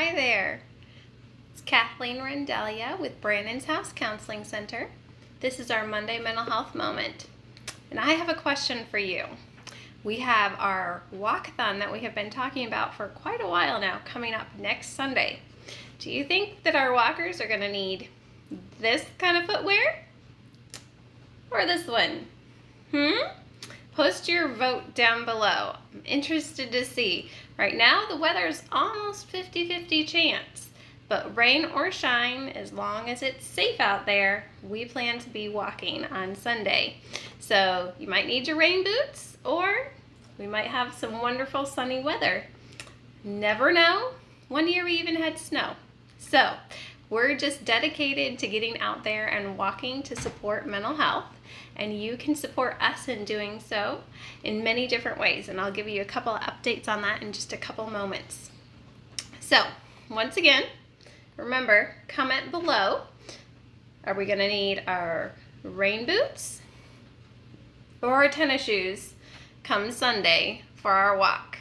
Hi there. It's Kathleen Rendelia with Brandon's House Counseling Center. This is our Monday Mental Health Moment. And I have a question for you. We have our walkathon that we have been talking about for quite a while now coming up next Sunday. Do you think that our walkers are going to need this kind of footwear? Or this one? Post your vote down below. I'm interested to see. Right now, the weather's almost 50-50 chance. But rain or shine, as long as it's safe out there, we plan to be walking on Sunday. So you might need your rain boots, or we might have some wonderful sunny weather. Never know. One year we even had snow. So we're just dedicated to getting out there and walking to support mental health. And you can support us in doing so in many different ways. And I'll give you a couple of updates on that in just a couple moments. So, once again, remember, comment below. Are we going to need our rain boots or our tennis shoes come Sunday for our walk?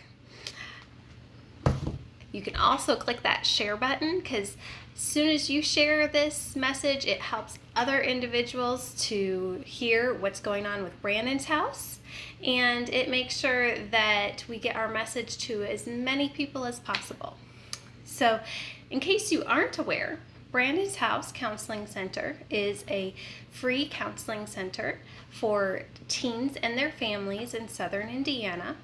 You can also click that share button, because as soon as you share this message, it helps other individuals to hear what's going on with Brandon's house, and it makes sure that we get our message to as many people as possible. So, in case you aren't aware, Brandon's House Counseling Center is a free counseling center for teens and their families in southern Indiana.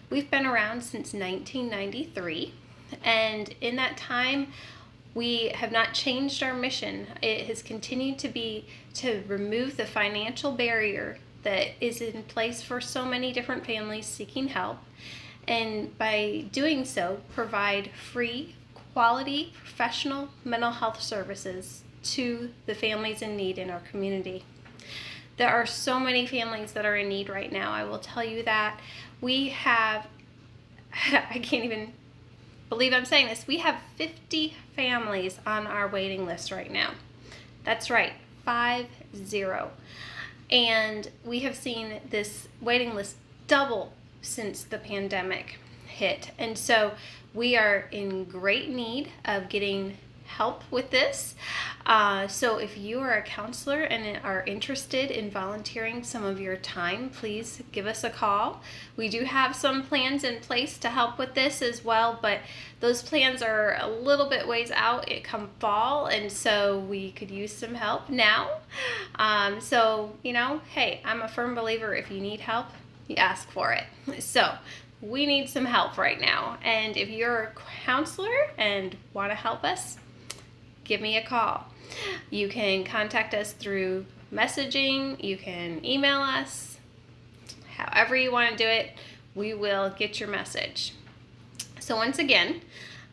We've been around since 1993, and in that time, we have not changed our mission. It has continued to be to remove the financial barrier that is in place for so many different families seeking help, and by doing so, provide free, quality, professional mental health services to the families in need in our community. There are so many families that are in need right now. I will tell you that. We have, I can't even believe I'm saying this, we have 50 families on our waiting list right now. That's right, 50. And we have seen this waiting list double since the pandemic hit. And so we are in great need of getting help with this. So if you are a counselor and are interested in volunteering some of your time, please give us a call. We do have some plans in place to help with this as well, but those plans are a little bit ways out. It come fall, and so we could use some help now. So, hey, I'm a firm believer, if you need help, you ask for it. So we need some help right now. And if you're a counselor and want to help us, give me a call. You can contact us through messaging, you can email us, however you want to do it, we will get your message. So once again,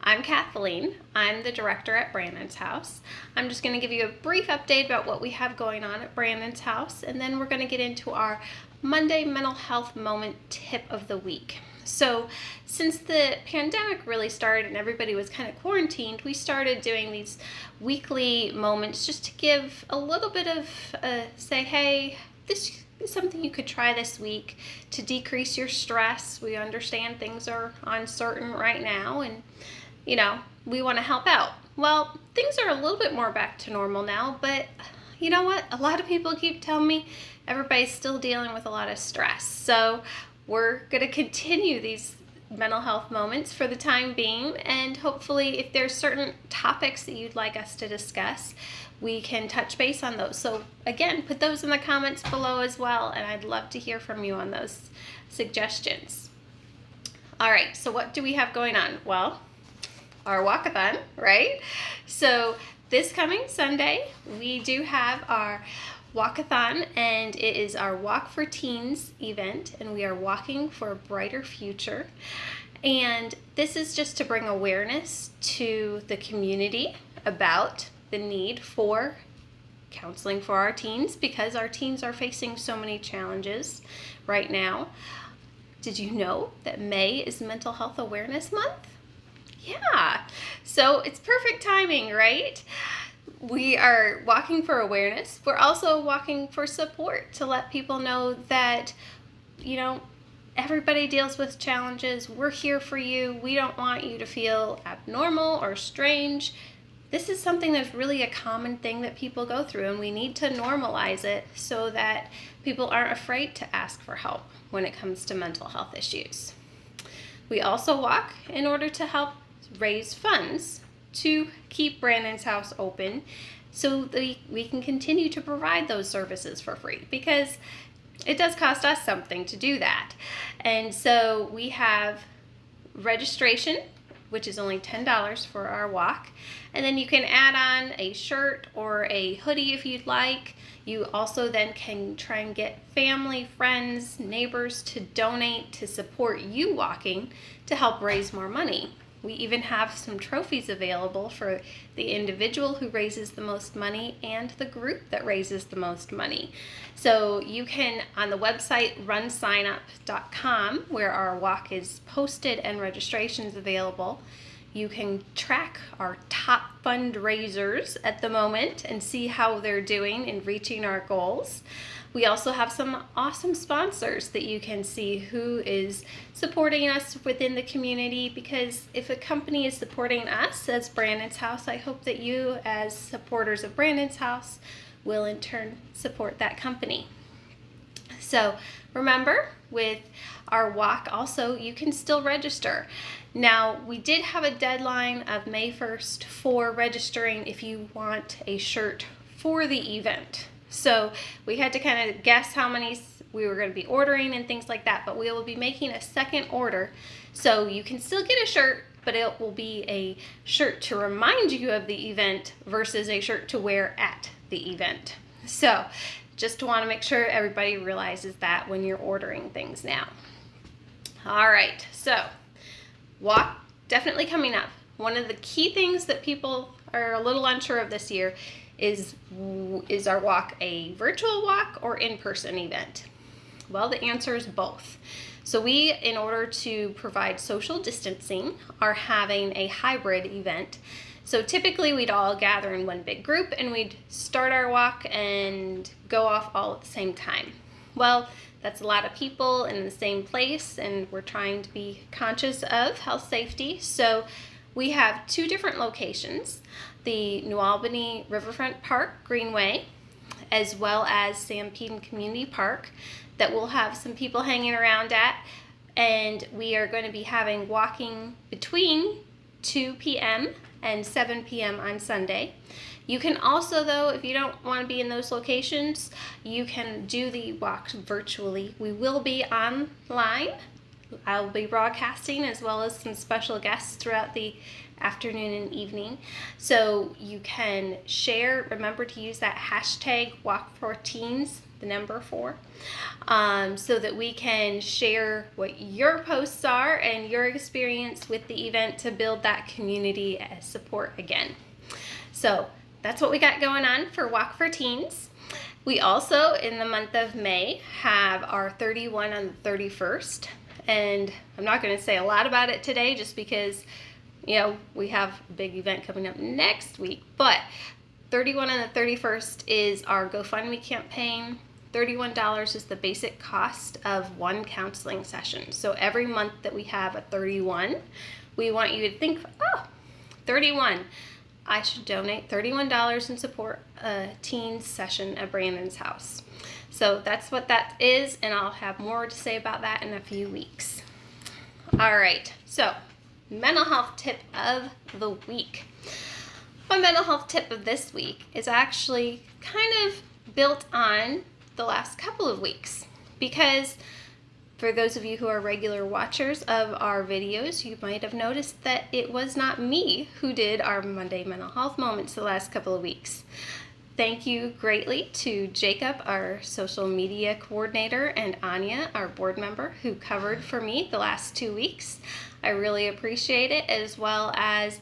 I'm Kathleen. I'm the director at Brandon's House. I'm just going to give you a brief update about what we have going on at Brandon's House, and then we're going to get into our Monday Mental Health Moment Tip of the Week. So since the pandemic really started and everybody was kind of quarantined, we started doing these weekly moments just to give a little bit of say, hey, this is something you could try this week to decrease your stress. We understand things are uncertain right now, and we want to help out. Well, things are a little bit more back to normal now, but you know what? A lot of people keep telling me everybody's still dealing with a lot of stress. So we're going to continue these mental health moments for the time being, and hopefully if there's certain topics that you'd like us to discuss, we can touch base on those. So again, put those in the comments below as well, and I'd love to hear from you on those suggestions. All right, so what do we have going on? Well, our walkathon, right? So this coming Sunday, we do have our walkathon, and it is our Walk for Teens event, and we are walking for a brighter future. And this is just to bring awareness to the community about the need for counseling for our teens, because our teens are facing so many challenges right now. Did you know that May is Mental Health Awareness Month? Yeah, so it's perfect timing, right? We are walking for awareness. We're also walking for support to let people know that, Everybody deals with challenges. We're here for you. We don't want you to feel abnormal or strange. This is something that's really a common thing that people go through, and we need to normalize it so that people aren't afraid to ask for help when it comes to mental health issues. We also walk in order to help raise funds to keep Brandon's House open so that we can continue to provide those services for free, because it does cost us something to do that. And so we have registration, which is only $10 for our walk. And then you can add on a shirt or a hoodie if you'd like. You also then can try and get family, friends, neighbors to donate to support you walking to help raise more money. We even have some trophies available for the individual who raises the most money and the group that raises the most money. So you can, on the website runsignup.com, where our walk is posted and registrations available, you can track our top fundraisers at the moment and see how they're doing in reaching our goals. We also have some awesome sponsors that you can see who is supporting us within the community, because if a company is supporting us as Brandon's House, I hope that you as supporters of Brandon's House will in turn support that company. So remember, with our walk also, you can still register. Now, we did have a deadline of May 1st for registering if you want a shirt for the event. So we had to kind of guess how many we were going to be ordering and things like that, but we will be making a second order. So you can still get a shirt, but it will be a shirt to remind you of the event versus a shirt to wear at the event. So just want to make sure everybody realizes that when you're ordering things now. All right, so walk definitely coming up. One of the key things that people are a little unsure of this year is our walk a virtual walk or in-person event? Well, the answer is both. So we, in order to provide social distancing, are having a hybrid event. So typically we'd all gather in one big group and we'd start our walk and go off all at the same time. Well, that's a lot of people in the same place, and we're trying to be conscious of health safety. So we have two different locations, the New Albany Riverfront Park Greenway, as well as Sanpete Community Park, that we'll have some people hanging around at. And we are going to be having walking between 2 p.m. and 7 p.m. on Sunday. You can also, though, if you don't want to be in those locations, you can do the walk virtually. We will be online. I'll be broadcasting as well as some special guests throughout the afternoon and evening. So you can share, remember to use that hashtag walk4teens, the number 4, so that we can share what your posts are and your experience with the event to build that community as support again. So that's what we got going on for Walk for Teens. We also, in the month of May, have our 31 on the 31st. And I'm not going to say a lot about it today just because, we have a big event coming up next week. But 31 on the 31st is our GoFundMe campaign. $31 is the basic cost of one counseling session. So every month that we have a 31, we want you to think, 31. I should donate $31 and support a teen session at Brandon's House. So that's what that is, and I'll have more to say about that in a few weeks. All right, so mental health tip of the week. My mental health tip of this week is actually kind of built on the last couple of weeks, because for those of you who are regular watchers of our videos, you might have noticed that it was not me who did our Monday Mental Health Moments the last couple of weeks. Thank you greatly to Jacob, our social media coordinator, and Anya, our board member, who covered for me the last 2 weeks. I really appreciate it, as well as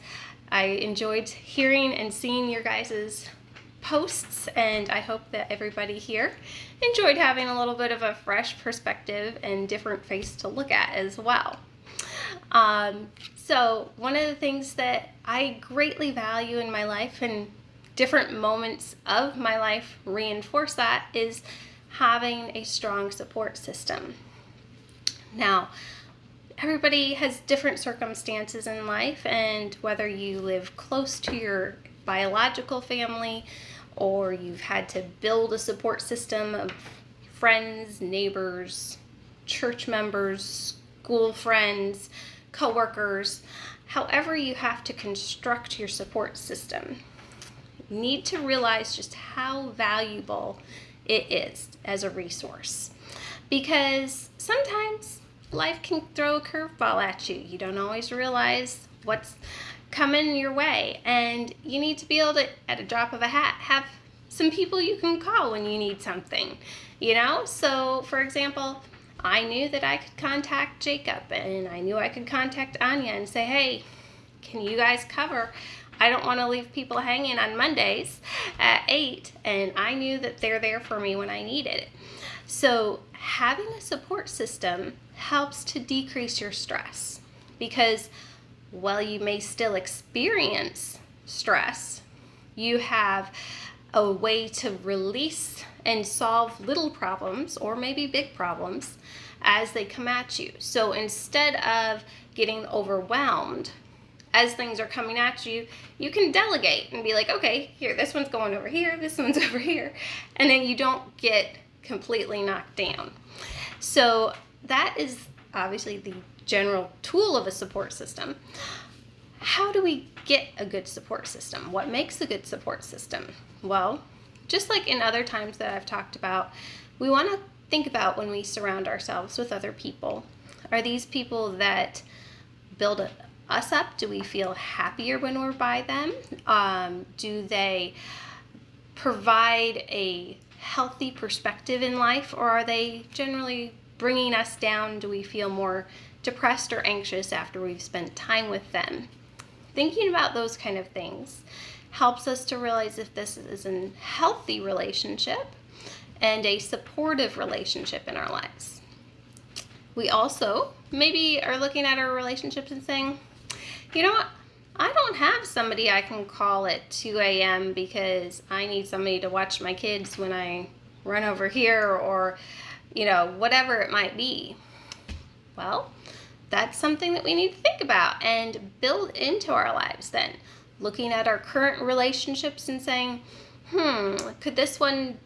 I enjoyed hearing and seeing your guys' posts, and I hope that everybody here enjoyed having a little bit of a fresh perspective and different face to look at as well. So one of the things that I greatly value in my life, and different moments of my life reinforce that, is having a strong support system. Now, everybody has different circumstances in life, and whether you live close to your biological family or you've had to build a support system of friends, neighbors, church members, school friends, coworkers, however you have to construct your support system, you need to realize just how valuable it is as a resource. Because sometimes life can throw a curveball at you. You don't always realize what's coming your way, and you need to be able to, at a drop of a hat, have some people you can call when you need something, So, for example, I knew that I could contact Jacob, and I knew I could contact Anya and say, hey, can you guys cover? I don't want to leave people hanging on Mondays at 8, and I knew that they're there for me when I needed it. So having a support system helps to decrease your stress, because while you may still experience stress, you have a way to release and solve little problems, or maybe big problems, as they come at you. So instead of getting overwhelmed as things are coming at you, you can delegate and be like, okay, here, this one's going over here, this one's over here, and then you don't get completely knocked down. So that is obviously the general tool of a support system. How do we get a good support system? What makes a good support system? Well, just like in other times that I've talked about, we want to think about when we surround ourselves with other people. Are these people that build us up? Do we feel happier when we're by them? Do they provide a healthy perspective in life, or are they generally bringing us down? Do we feel more depressed or anxious after we've spent time with them? Thinking about those kind of things helps us to realize if this is a healthy relationship and a supportive relationship in our lives. We also maybe are looking at our relationships and saying, you know what, I don't have somebody I can call at 2 a.m. because I need somebody to watch my kids when I run over here, or, whatever it might be. Well, that's something that we need to think about and build into our lives then. Looking at our current relationships and saying, could this one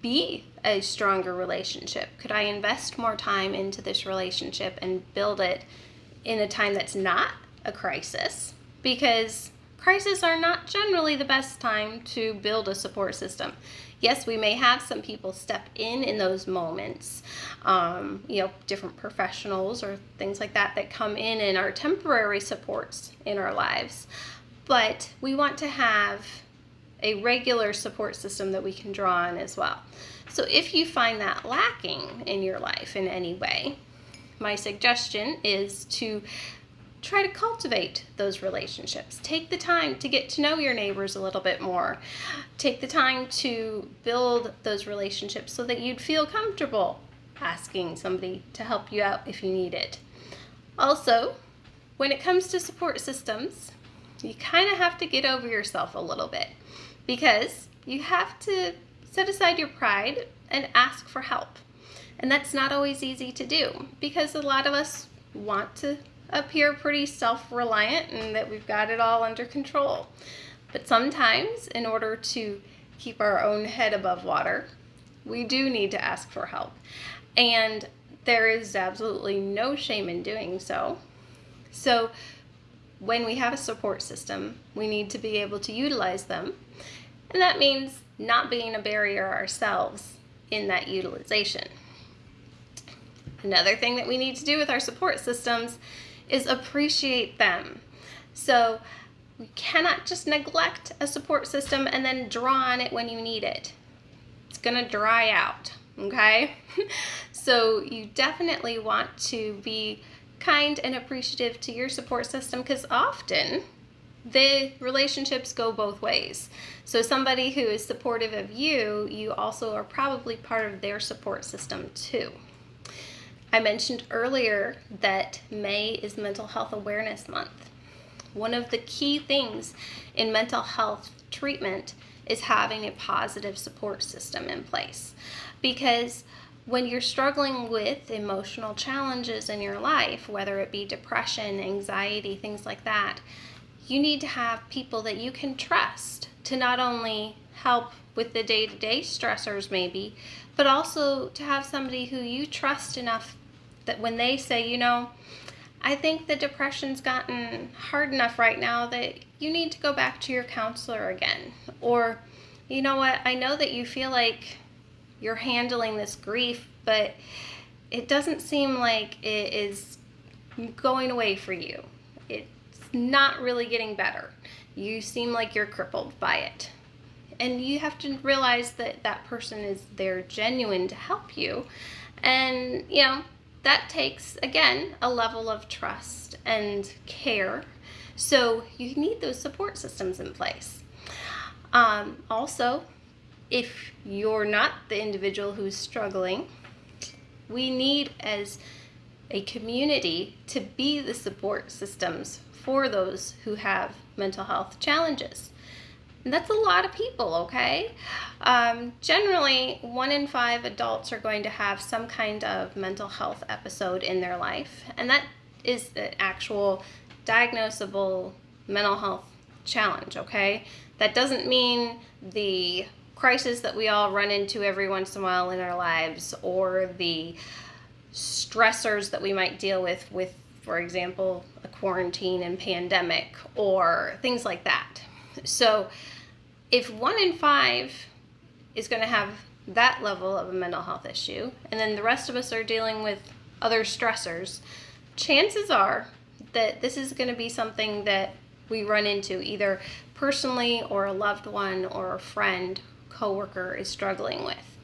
be a stronger relationship? Could I invest more time into this relationship and build it in a time that's not a crisis? Because crises are not generally the best time to build a support system. Yes, we may have some people step in those moments, different professionals or things like that come in and are temporary supports in our lives. But we want to have a regular support system that we can draw on as well. So if you find that lacking in your life in any way, my suggestion is to try to cultivate those relationships. Take the time to get to know your neighbors a little bit more. Take the time to build those relationships so that you'd feel comfortable asking somebody to help you out if you need it. Also, when it comes to support systems, you kind of have to get over yourself a little bit, because you have to set aside your pride and ask for help. And that's not always easy to do, because a lot of us want to appear pretty self-reliant and that we've got it all under control. But sometimes, in order to keep our own head above water, we do need to ask for help. And there is absolutely no shame in doing so. So when we have a support system, we need to be able to utilize them. And that means not being a barrier ourselves in that utilization. Another thing that we need to do with our support systems is appreciate them. So we cannot just neglect a support system and then draw on it when you need it. It's gonna dry out, okay? So you definitely want to be kind and appreciative to your support system, because often the relationships go both ways. So somebody who is supportive of you, you also are probably part of their support system too. I mentioned earlier that May is Mental Health Awareness Month. One of the key things in mental health treatment is having a positive support system in place, because when you're struggling with emotional challenges in your life, whether it be depression, anxiety, things like that, you need to have people that you can trust to not only help with the day-to-day stressors maybe, but also to have somebody who you trust enough that when they say, I think the depression's gotten hard enough right now that you need to go back to your counselor again. Or, you know what, I know that you feel like you're handling this grief, but it doesn't seem like it is going away for you. It's not really getting better. You seem like you're crippled by it. And you have to realize that that person is there genuine to help you. And, that takes, again, a level of trust and care. So you need those support systems in place. Also, if you're not the individual who's struggling, we need as a community to be the support systems for those who have mental health challenges. And that's a lot of people, okay? Generally, 1 in 5 adults are going to have some kind of mental health episode in their life, and that is an actual diagnosable mental health challenge, okay? That doesn't mean the crisis that we all run into every once in a while in our lives, or the stressors that we might deal with, for example, a quarantine and pandemic, or things like that. So if 1 in 5 is going to have that level of a mental health issue, and then the rest of us are dealing with other stressors, chances are that this is going to be something that we run into either personally, or a loved one or a friend, coworker is struggling with.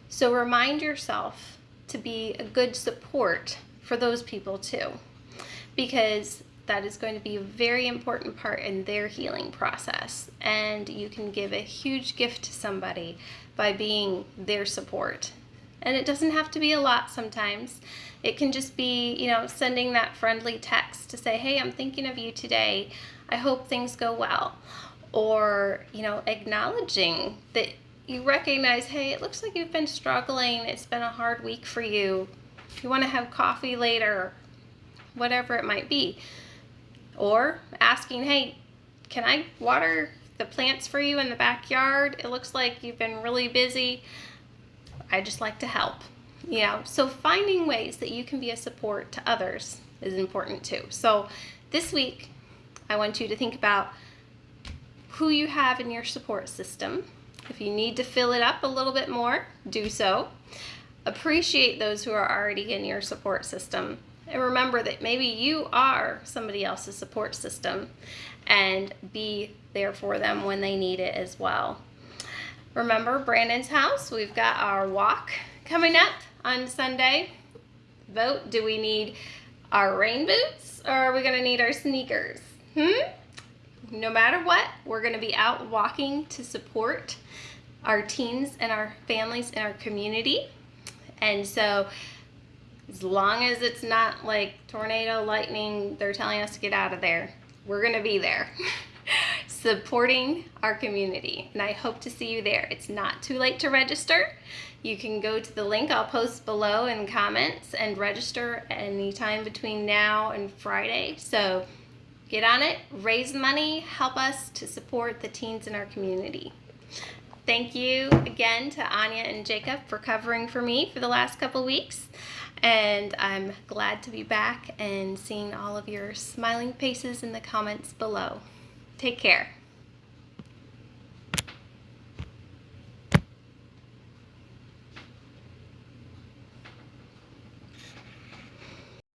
So remind yourself to be a good support for those people too, because that is going to be a very important part in their healing process. And you can give a huge gift to somebody by being their support. And it doesn't have to be a lot sometimes. It can just be, sending that friendly text to say, hey, I'm thinking of you today. I hope things go well. Or, acknowledging that you recognize, hey, it looks like you've been struggling. It's been a hard week for you. You want to have coffee later, whatever it might be. Or asking, hey, can I water the plants for you in the backyard? It looks like you've been really busy. I just like to help. So finding ways that you can be a support to others is important too. So this week, I want you to think about who you have in your support system. If you need to fill it up a little bit more, do so. Appreciate those who are already in your support system. And remember that maybe you are somebody else's support system, and be there for them when they need it as well. Remember, Brandon's house, we've got our walk coming up on Sunday. Vote, do we need our rain boots, or are we going to need our sneakers? No matter what, we're going to be out walking to support our teens and our families in our community. And so as long as it's not like tornado, lightning, they're telling us to get out of there, we're going to be there supporting our community. And I hope to see you there. It's not too late to register. You can go to the link I'll post below in comments and register anytime between now and Friday. So get on it, raise money, help us to support the teens in our community. Thank you again to Anya and Jacob for covering for me for the last couple weeks. And I'm glad to be back and seeing all of your smiling faces in the comments below. Take care.